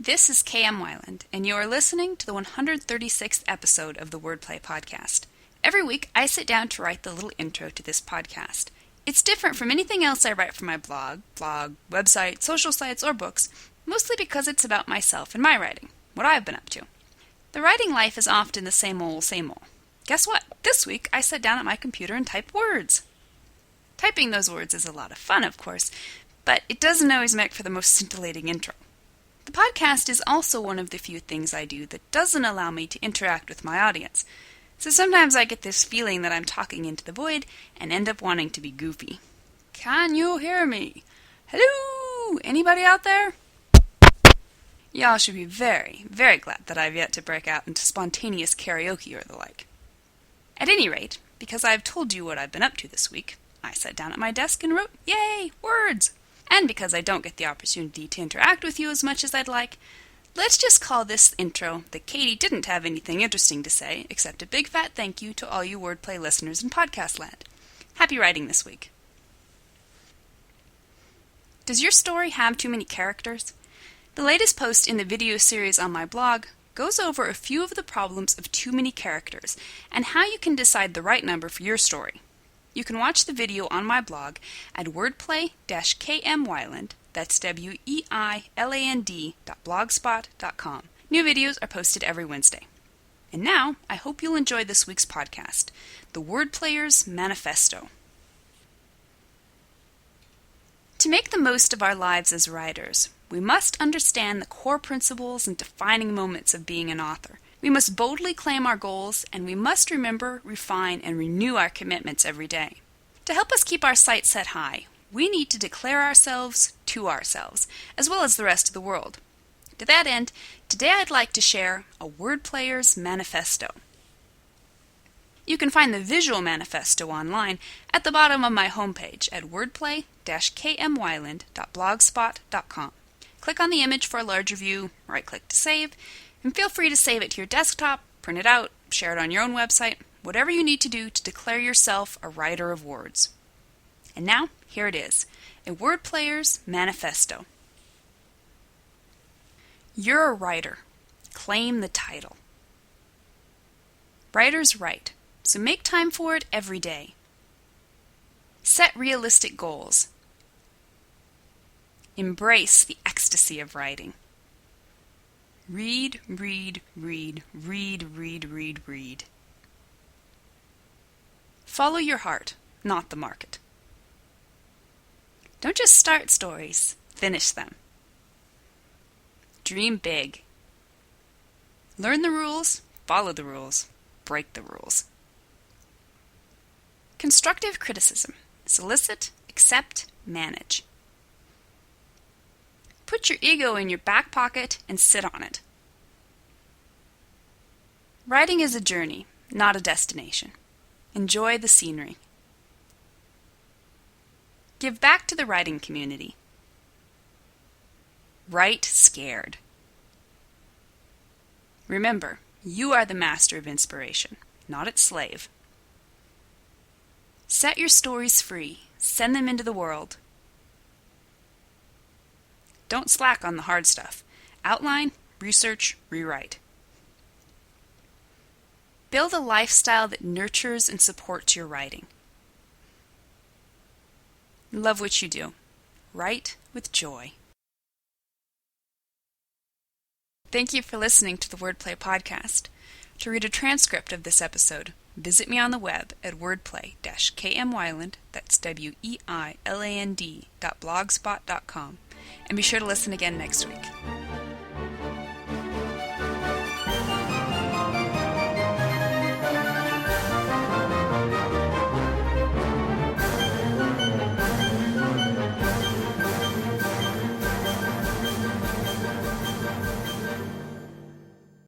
This is K.M. Weiland, and you are listening to the 136th episode of the Wordplay podcast. Every week, I sit down to write the little intro to this podcast. It's different from anything else I write for my blog, website, social sites, or books, mostly because it's about myself and my writing, what I've been up to. The writing life is often the same old, same old. Guess what? This week, I sat down at my computer and typed words. Typing those words is a lot of fun, of course, but it doesn't always make for the most scintillating intro. The podcast is also one of the few things I do that doesn't allow me to interact with my audience, so sometimes I get this feeling that I'm talking into the void and end up wanting to be goofy. Can you hear me? Hello? Anybody out there? Y'all should be very, very glad that I've yet to break out into spontaneous karaoke or the like. At any rate, because I've told you what I've been up to this week, I sat down at my desk and wrote, yay, words! And because I don't get the opportunity to interact with you as much as I'd like, let's just call this intro that Katie didn't have anything interesting to say, except a big fat thank you to all you Wordplay listeners in podcast land. Happy writing this week. Does your story have too many characters? The latest post in the video series on my blog goes over a few of the problems of too many characters and how you can decide the right number for your story. You can watch the video on my blog at wordplay-kmweiland, that's weiland.blogspot.com. New videos are posted every Wednesday. And now, I hope you'll enjoy this week's podcast, The Wordplayer's Manifesto. To make the most of our lives as writers, we must understand the core principles and defining moments of being an author. We must boldly claim our goals, and we must remember, refine, and renew our commitments every day. To help us keep our sights set high, we need to declare ourselves to ourselves, as well as the rest of the world. To that end, today I'd like to share a Wordplayer's Manifesto. You can find the visual manifesto online at the bottom of my homepage at wordplay-kmweiland.blogspot.com. Click on the image for a larger view, right-click to save, and feel free to save it to your desktop, print it out, share it on your own website, whatever you need to do to declare yourself a writer of words. And now, here it is, a Wordplayer's Manifesto. You're a writer. Claim the title. Writers write, so make time for it every day. Set realistic goals. Embrace the ecstasy of writing. Read, read, read, read, read, read, read. Follow your heart, not the market. Don't just start stories, finish them. Dream big. Learn the rules, follow the rules, break the rules. Constructive criticism. Solicit, accept, manage. Put your ego in your back pocket and sit on it. Writing is a journey, not a destination. Enjoy the scenery. Give back to the writing community. Write scared. Remember, you are the master of inspiration, not its slave. Set your stories free. Send them into the world. Don't slack on the hard stuff. Outline, research, rewrite. Build a lifestyle that nurtures and supports your writing. Love what you do. Write with joy. Thank you for listening to the Wordplay podcast. To read a transcript of this episode, visit me on the web at wordplay-kmweiland, that's weiland.blogspot.com. And be sure to listen again next week.